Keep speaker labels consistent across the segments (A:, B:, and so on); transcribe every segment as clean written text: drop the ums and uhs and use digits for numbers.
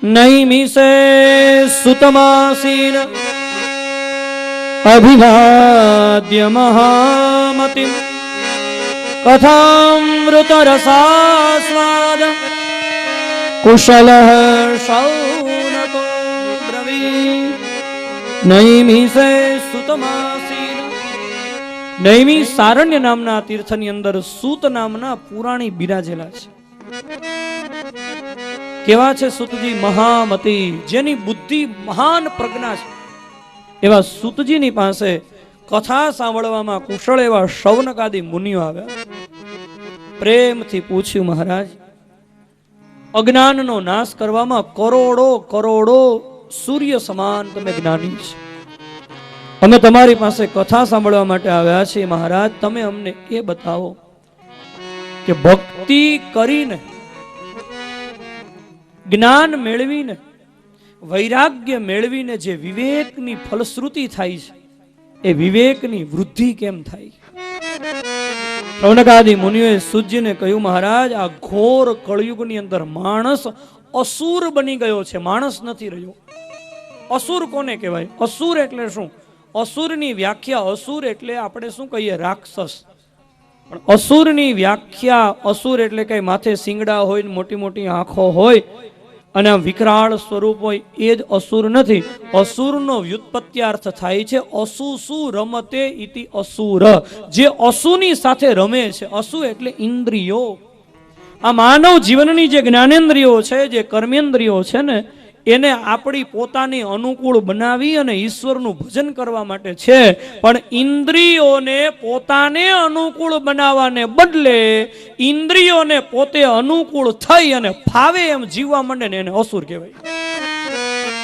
A: नैमिषे सुतमासीन अभिवाद्य महामतिं कथामृतरसास्वाद कुशलः शौनको ब्रवीत्। नैमिषे सुतमासीन, नैमिष સારણ્ય નામના તીર્થની અંદર સૂત નામના પુરાણી બિરાજેલા છે. કેવા છે સૂતજી? મહામતી, જેની બુદ્ધિ મહાન પ્રજ્ઞા છે એવા સૂતજીની પાસે કથા સાંભળવામાં કુશળ એવા શૌનકાદી મુનિઓ આવ્યા. પ્રેમથી પૂછ્યું, મહારાજ, અજ્ઞાનનો નાશ કરવામાં કરોડો કરોડો સૂર્ય સમાન તમે જ્ઞાની છે. અમે તમારી પાસે કથા સાંભળવા માટે આવ્યા છીએ. મહારાજ, તમે અમને એ બતાવો કે ભક્તિ કરીને, જ્ઞાન મેળવીને, વૈરાગ્ય મેળવીને જે વિવેકની ફલશ્રુતિ થાય છે એ વિવેકની વૃદ્ધિ કેમ થાય? શૌનકાદી મુનિઓએ સૂતજીને કહ્યું, મહારાજ, આ ઘોર કળયુગની અંદર માણસ અસુર બની ગયો છે, માણસ નથી રહ્યો. અસુર કોને કહેવાય? અસુર એટલે શું? અસુરની વ્યાખ્યા, અસુર એટલે આપણે શું કહીએ? રાક્ષસ. પણ અસુરની વ્યાખ્યા, અસુર એટલે કઈ માથે શિંગડા હોય, મોટી મોટી આંખો હોય અને આમ વિકરાળ સ્વરૂપ હોય, એ જ અસુર નથી. અસુરનો વ્યુત્પત્ત્યાર્થ થાય છે અસુસુ રમતે ઇતિ અસુર, જે અસુની સાથે રમે છે. અસુ એટલે ઇન્દ્રિયો. આ માનવ જીવનની જે જ્ઞાનેન્દ્રિયો છે, જે કર્મેન્દ્રિયો છે ને, એને આપણી પોતાની અનુકૂળ બનાવી અને ઈશ્વરનું ભજન કરવા માટે છે. પણ ઇન્દ્રિયોને પોતાને અનુકૂળ બનાવવાને બદલે ઇન્દ્રિયોને પોતે અનુકૂળ થઈ અને ફાવે એમ જીવવા માંડે ને એને અસુર કહેવાય.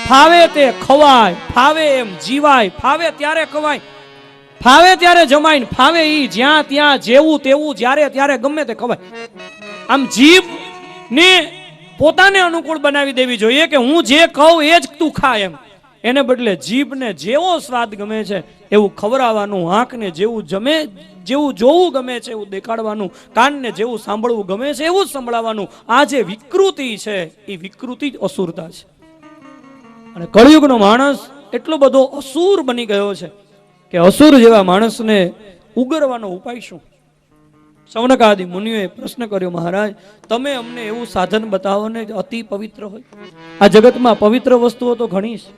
A: ફાવે તે ખવાય, ફાવે એમ જીવાય, ફાવે ત્યારે ખવાય, ફાવે ત્યારે જમાય, ફાવે ઈ જ્યાં ત્યાં જેવું તેવું જ્યારે ત્યારે ગમે તે ખવાય. આમ જીભ ને પોતાને અનુકૂળ બનાવી દેવી જોઈએ કે હું જે કહું એ જ તું ખા એમ. એને બદલે જીભને જેવો સ્વાદ ગમે છે એવું ખવડાવવાનું, આંખને જેવું જમે, જેવું જોવું ગમે છે એવું દેખાડવાનું, કાનને જેવું સાંભળવું ગમે છે એવું જ સંભળાવવાનું. આ જે વિકૃતિ છે એ વિકૃતિ જ અસુરતા છે. અને કળિયુગનો માણસ એટલો બધો અસુર બની ગયો છે કે અસુર જેવા માણસને ઉગરવાનો ઉપાય શું? શૌનકાદી મુનિઓએ પ્રશ્ન કર્યો, મહારાજ, તમે અમને એવું સાધન બતાવો ને અતિ પવિત્ર હોય. આ જગતમાં પવિત્ર વસ્તુઓ તો ઘણી છે,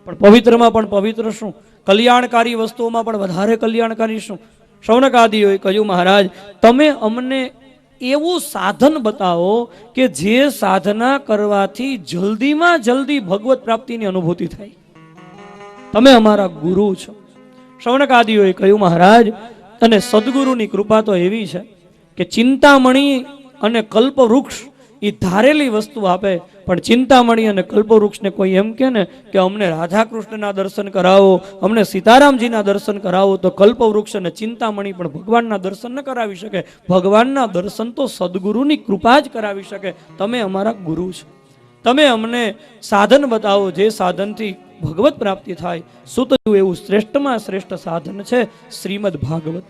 A: પણ પવિત્રમાં પણ પવિત્ર શું? કલ્યાણકારી વસ્તુઓમાં પણ વધારે કલ્યાણકારી શું? શૌનકાદીઓએ કહ્યું, મહારાજ, તમે અમને એવું સાધન બતાવો કે જે સાધના કરવાથી જલ્દીમાં જલ્દી ભગવત પ્રાપ્તિની અનુભૂતિ થાય. તમે અમારા ગુરુ છો. શૌનકાદીઓએ કહ્યું, મહારાજ, અને સદગુરુની કૃપા તો એવી છે કે ચિંતામણી અને કલ્પવૃક્ષ એ ધારેલી વસ્તુ આપે. પણ ચિંતામણી અને કલ્પવૃક્ષને કોઈ એમ કે ને કે અમને રાધા કૃષ્ણના દર્શન કરાવો, અમને સીતારામજીના દર્શન કરાવો, તો કલ્પવૃક્ષ અને ચિંતામણી પણ ભગવાનના દર્શન ન કરાવી શકે. ભગવાનના દર્શન તો સદગુરુની કૃપા જ કરાવી શકે. તમે અમારા ગુરુ છો. તમે અમને સાધન બતાવો જે સાધનથી ભગવત પ્રાપ્તિ થાય. સુતયું એવું શ્રેષ્ઠમાં શ્રેષ્ઠ સાધન છે શ્રીમદ ભાગવત.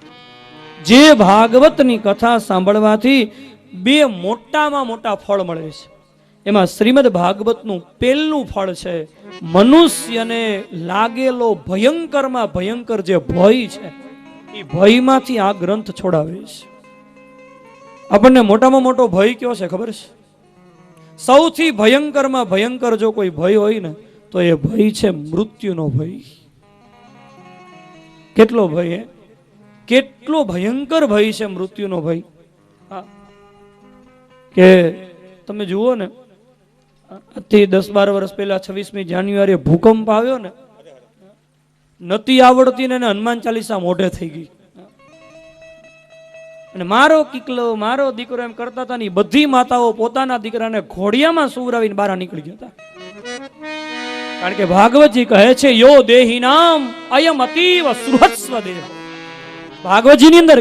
A: જે ભાગવતની કથા સાંભળવાથી બે મોટામાં મોટા ફળ મળે છે. એમાં શ્રીમદ ભાગવતનું પહેલું ફળ છે મનુષ્યને લાગેલો ભયંકરમાં ભયંકર જે ભય છે એ ભયમાંથી આ ગ્રંથ છોડાવે છે. આપણને મોટામાં મોટો ભય કયો છે ખબર છે? સૌથી ભયંકરમાં ભયંકર જો કોઈ ભય હોય ને તો એ ભય છે મૃત્યુનો ભય. કેટલો ભય? કેટલો ભયંકર ભય છે મૃત્યુનો ભય. કે તમે જુઓ ને, આજથી 10-12 વર્ષ પહેલા 26મી જાન્યુઆરીએ ભૂકંપ આવ્યો ને, નથી આવડતી ને હનુમાન ચાલીસા મોઢે થઈ ગઈ. અને મારો કિકલો, મારો દીકરો એમ કરતા હતા ને બધી માતાઓ પોતાના દીકરાને ઘોડિયામાં સુવરાવીને બહાર નીકળી ગયા હતા. કારણ કે ભાગવતજી કહે છે, યો દેહી નામ અયમ અતીવ સુહૃત્સ્વ દેહ. ભાગવતજીની અંદર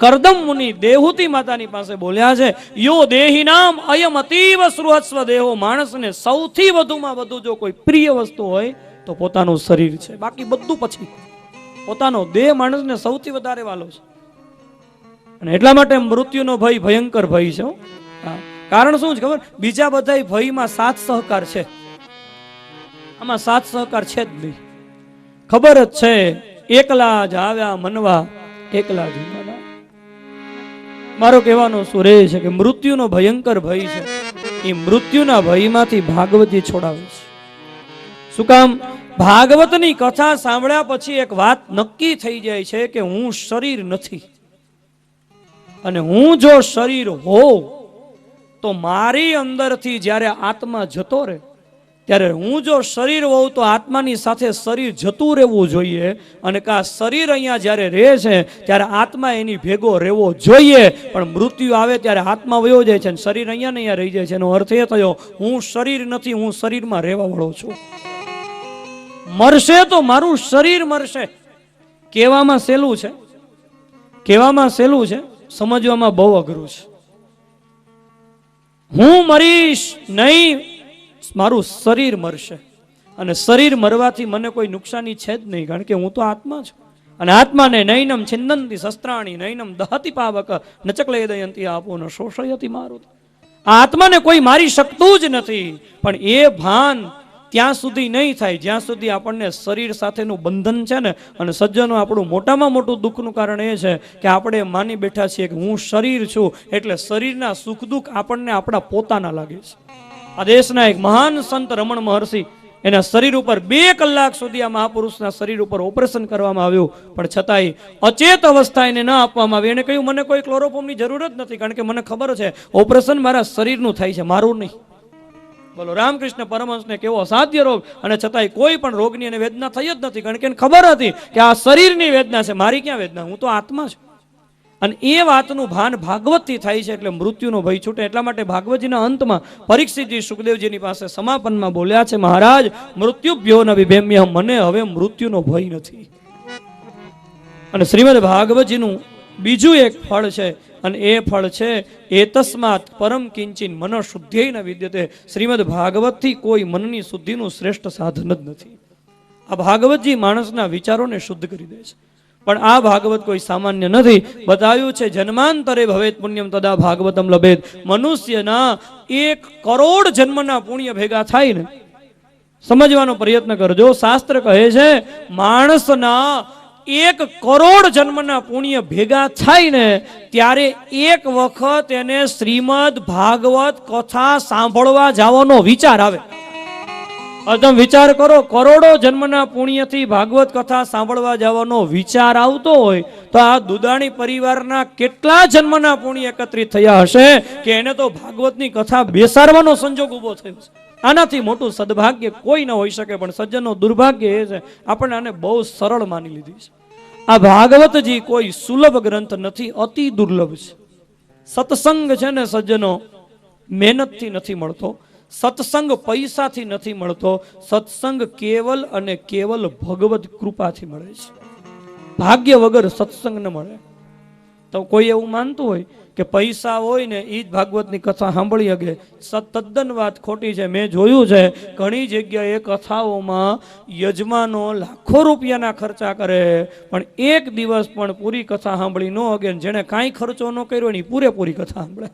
A: કરદમ મુનિ દેહુતી માતાની પાસે બોલ્યા છે, યો દેહી નામ અયમ અતીવ સુહૃત્સ્વ દેહો. માણસને સૌથી વધુમાં વધુ જો કોઈ પ્રિય વસ્તુ હોય તો પોતાનું શરીર છે, બાકી બધું પછી. પોતાનો દેહ માણસને સૌથી વધારે વાલો છે. અને એટલા માટે મૃત્યુનો ભય ભયંકર ભય છે. કારણ શું છે ખબર? બીજા બધા ભયમાં સાથ સહકાર છે, આમાં સાથ સહકાર છે જ નહીં. ખબર જ છે, એકલા જ આવ્યા મનવા એકલા જ મના. મારો કહેવાનો સુર એ છે કે મૃત્યુનો ભયંકર ભય છે, એ મૃત્યુના ભયમાંથી ભાગવતજી છોડાવે છે. શું કામ? ભાગવતની કથા સાંભળ્યા પછી એક વાત નક્કી થઈ જાય છે કે હું શરીર નથી, અને હું જો શરીર હોઉં તો મારી અંદરથી જ્યારે આત્મા જતો રહે, ત્યારે હું જો શરીર હોઉં તો આત્માની સાથે શરીર જતું રહેવું જોઈએ, અને કા શરીર અહીંયા જ્યારે રહે છે ત્યારે આત્મા એની ભેગો રહેવો જોઈએ. પણ મૃત્યુ આવે ત્યારે આત્મા વયો જાય છે અને શરીર અહીંયા ને અહીંયા રહી જાય છે. એનો અર્થ એ થયો હું શરીર નથી, હું શરીરમાં રહેવા વાળો છું. મરશે તો મારું શરીર મરશે. કહેવામાં સહેલું છે, કહેવામાં સહેલું છે, સમજવામાં બહુ અઘરું છે. હું મરીશ નહીં, મારું શરીર મરશે, અને શરીર મરવાથી મને કોઈ નુકસાની છે જ નહીં, કારણ કે હું તો આત્મા છું. અને આત્માને નૈનમ છિંદંતી શસ્ત્રાણી નૈનમ દહતી પાવક નચક્લેદયંતી આપો ન શોષયતી મારું. આ આત્માને કોઈ મારી શકતું જ નથી. પણ એ ભાન ત્યાં સુધી નહીં થાય જ્યાં સુધી આપણને શરીર સાથેનું બંધન છે ને. અને સજ્જનો, આપણું મોટામાં મોટું દુઃખનું કારણ એ છે કે આપણે માની બેઠા છીએ કે હું શરીર છું, એટલે શરીરના સુખ દુઃખ આપણને આપણા પોતાના લાગે છે. આ દેશના એક મહાન સંત રમણ મહર્ષિ, એના શરીર ઉપર 2 કલાક સુધી આ મહાપુરુષના શરીર ઉપર ઓપરેશન કરવામાં આવ્યું, પણ છતાંય અચેત અવસ્થા એને ન આપવામાં આવી. એને કહ્યું મને કોઈ ક્લોરોફોર્મની જરૂર જ નથી, કારણ કે મને ખબર છે ઓપરેશન મારા શરીરનું થાય છે, મારું નહીં. બોલો રામકૃષ્ણ પરમહંસને કેવો અસાધ્ય રોગ, અને છતાંય કોઈ પણ રોગની એને વેદના થઈ જ નથી, કારણ કે એને ખબર હતી કે આ શરીરની વેદના છે, મારી ક્યાં વેદના, હું તો આત્મા છું. અને એ વાતનું ભાન ભાગવતથી થાય છે, એટલે મૃત્યુનો ભય છૂટે. એટલા માટે ભાગવતજીના અંતમાં પરીક્ષિતજી સુખદેવજીની પાસે સમાપનમાં બોલ્યા છે, મહારાજ મૃત્યુભ્યો ન વિભેમ્ય, મને હવે મૃત્યુનો ભય નથી. અને શ્રીમદ ભાગવતજીનું બીજું એક ફળ છે, અને એ ફળ છે એતસ્માત પરમ કિંચિન મન શુદ્ધ્યેન વિદ્યતે. શ્રીમદ ભાગવતથી કોઈ મનની શુદ્ધિનું શ્રેષ્ઠ સાધન જ નથી. આ ભાગવતજી માણસના વિચારોને શુદ્ધ કરી દે છે. પણ આ ભાગવત કોઈ સામાન્ય નથી. બતાવ્યું છે જન્માંતરે ભવેત પુણ્યમ તદા ભાગવતમ લભેત. મનુષ્યના 1 કરોડ જન્મના પુણ્ય ભેગા થાય ને, સમજવાનો પ્રયત્ન કરજો. શાસ્ત્ર કહે છે માણસના 1 કરોડ જન્મના પુણ્ય ભેગા થાય ને, ત્યારે એક વખત એને શ્રીમદ ભાગવત કથા સાંભળવા જવાનો વિચાર આવે. તમે વિચાર કરો, કરોડો જન્મના પુણ્યથી ભાગવત કથા સાંભળવા જવાનો વિચાર આવતો હોય તો આ દુદાણી પરિવારના કેટલા જન્મના પુણ્ય એકત્રિત થયા હશે કે એને તો ભાગવતની કથા બેસાડવાનો સંજોગ ઉભો થયો છે. આનાથી મોટું સદભાગ્ય કોઈ ન હોઈ શકે. પણ સજ્જનો, દુર્ભાગ્ય એ છે આપણે આને બહુ સરળ માની લીધી છે. આ ભાગવતજી કોઈ સુલભ ગ્રંથ નથી, અતિ દુર્લભ છે. સત્સંગ છે ને સજ્જનો, મહેનતથી નથી મળતો. સત્સંગ પૈસાથી નથી મળતો. સત્સંગ કેવલ અને કેવલ ભગવત કૃપાથી મળે છે. ભાગ્ય વગર સત્સંગ ન મળે. તો કોઈ એવું માનતું હોય કે પૈસા હોય ને એ જ ભાગવતની કથા સાંભળી શકે, તદ્દન વાત ખોટી છે. મેં જોયું છે ઘણી જગ્યાએ કથાઓમાં યજમાનો લાખો રૂપિયાના ખર્ચા કરે, પણ એક દિવસ પણ પૂરી કથા સાંભળી ન શકે. જેને કાંઈ ખર્ચો ન કર્યો એની પૂરેપૂરી કથા સાંભળે.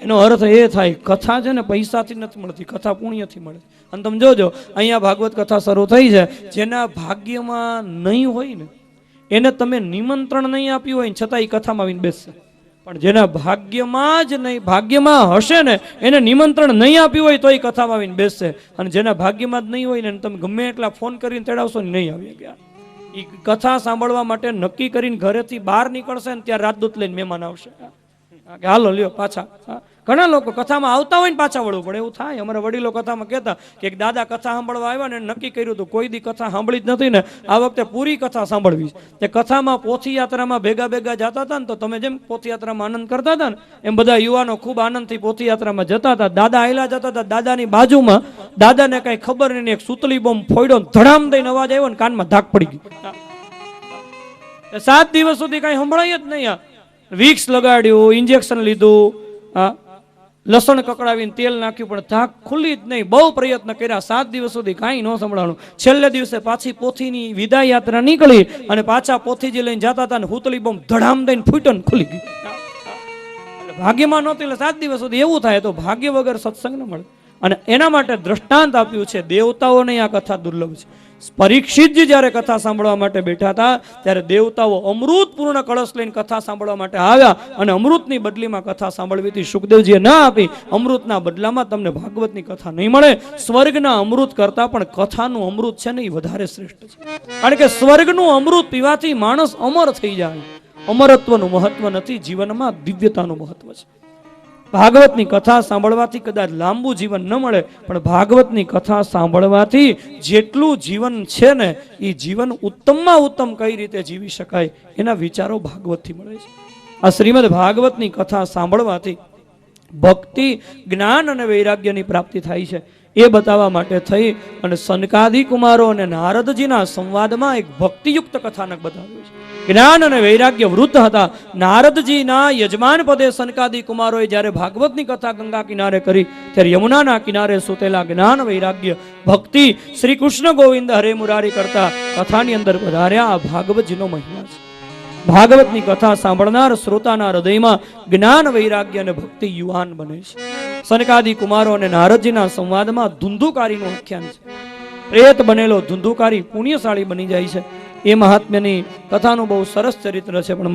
A: એનો અર્થ એ થાય કથા છે ને પૈસાથી નથી મળતી, કથા પુણ્યથી મળે. અને તમે જોજો અહીંયા ભાગવત કથા શરૂ થઈ છે, જેના ભાગ્યમાં નહીં હોય ને એને તમે નિમંત્રણ નહીં આપ્યું હોય ને છતાં એ કથામાં આવીને બેસશે. પણ જેના ભાગ્યમાં જ નહીં, ભાગ્યમાં હશે ને એને નિમંત્રણ નહીં આપ્યું હોય તો એ કથામાં આવીને બેસશે. અને જેના ભાગ્યમાં જ નહીં હોય ને તમે ગમે એટલા ફોન કરીને તેડાવશો ને નહીં આવી ગયા. એ કથા સાંભળવા માટે નક્કી કરીને ઘરેથી બહાર નીકળશે ને ત્યાં રાજદૂત લઈને મહેમાન આવશે કે હાલો લ્યો પાછા. ઘણા લોકો કથામાં આવતા હોય ને પાછા વળવું પડે, એવું થાય. અમારા વડીલો કથામાં કહેતા કે એક દાદા કથા સાંભળવા આવ્યા ને નક્કી કર્યું હતું કોઈ દી કથા સાંભળી જ નથી ને આ વખતે પૂરી કથા સાંભળવી. તે કથામાં પોથીયાત્રામાં ભેગા જતા હતા ને, તો તમે જેમ પોથીયાત્રામાં આનંદ કરતા હતા ને એમ બધા યુવાનો ખૂબ આનંદથી પોથીયાત્રામાં જતા હતા. દાદા આયલા જતા હતા, દાદાની બાજુમાં દાદાને કઈ ખબર નહીં, એક સુતલી બોમ્બ ફોડ્યો, ધડામ દઈને અવાજ આવ્યો ને કાનમાં ધાક પડી ગઈ. 7 દિવસ સુધી કઈ સંભળાય જ નહીં. વિક્સ લગાડ્યું, ઇન્જેક્શન લીધું, લસણ કકડાવીને તેલ નાખ્યું, પણ ધાક ખુલ્લી જ નહીં. બહુ પ્રયત્ન કર્યા, 7 દિવસ સુધી કાંઈ ન સંભળાણું. છેલ્લે દિવસે પાછી પોથીની વિદાય યાત્રા નીકળી અને પાછા પોથીજી લઈને જતા હતા ને હુતલી બોમ્બ ધડામ દઈને ફૂટ્યો ને ખુલી ગઈ. એટલે ભાગ્યમાં નહોતું એટલે 7 દિવસ સુધી એવું થાય તો ભાગ્ય વગર સત્સંગ ન મળે. અને એના માટે દ્રષ્ટાંત આપ્યું છે. દેવતાઓને આ કથા દુર્લભ છે. પરીક્ષિતજી જ્યારે કથા સાંભળવા માટે બેઠા હતા ત્યારે દેવતાઓ અમૃત પૂર્ણ કળશ લઈને કથા સાંભળવા માટે આવ્યા અને અમૃતની બદલીમાં કથા સાંભળવી હતી. સુખદેવજીએ ના આપી. અમૃતના બદલામાં તમને ભાગવતની કથા નહીં મળે. સ્વર્ગના અમૃત કરતા પણ કથાનું અમૃત છે ને એ વધારે શ્રેષ્ઠ છે. કારણ કે સ્વર્ગનું અમૃત પીવાથી માણસ અમર થઈ જાય. અમરત્વનું મહત્વ નથી, જીવનમાં દિવ્યતાનું મહત્વ છે. ભાગવતની કથા સાંભળવાથી કદાચ લાંબુ જીવન ન મળે, પણ ભાગવતની કથા સાંભળવાથી જેટલું જીવન છે ને એ જીવન ઉત્તમમાં ઉત્તમ કઈ રીતે જીવી શકાય એના વિચારો ભાગવતથી મળે છે. આ શ્રીમદ ભાગવતની કથા સાંભળવાથી ભક્તિ, જ્ઞાન અને વૈરાગ્યની પ્રાપ્તિ થાય છે. એ બતાવવા માટે થઈ અને સનકાદિ કુમારો અને નારદજીના સંવાદમાં એક ભક્તિયુક્ત કથાનક બતાવ્યું છે. જ્ઞાન અને વૈરાગ્ય વૃદ્ધ હતા. નારદજીના યજમાન પદે સનકાદિ કુમારોએ જ્યારે ભાગવતની કથા ગંગા કિનારે કરી ત્યારે યમુનાના કિનારે સુતેલા જ્ઞાન, વૈરાગ્ય, ભક્તિ, શ્રી કૃષ્ણ ગોવિંદ હરે મુરારી કરતા કથાની અંદર વધાર્યા. આ ભાગવતજીનો મહિમા છે. ભાગવતની કથા સાંભળનાર શ્રોતાના હૃદયમાં જ્ઞાન, વૈરાગ્ય અને ભક્તિ યુવાન બને છે. સનકાદિ કુમારો અને નારદજીના સંવાદમાં ધુંધુકારીનું આખ્યાન છે. પ્રેત બનેલો ધુંધુકારી પુણ્યશાળી બની જાય છે. એ મહાત્મ્યની કથાનું બહુ સરસ ચરિત્ર છે. પણ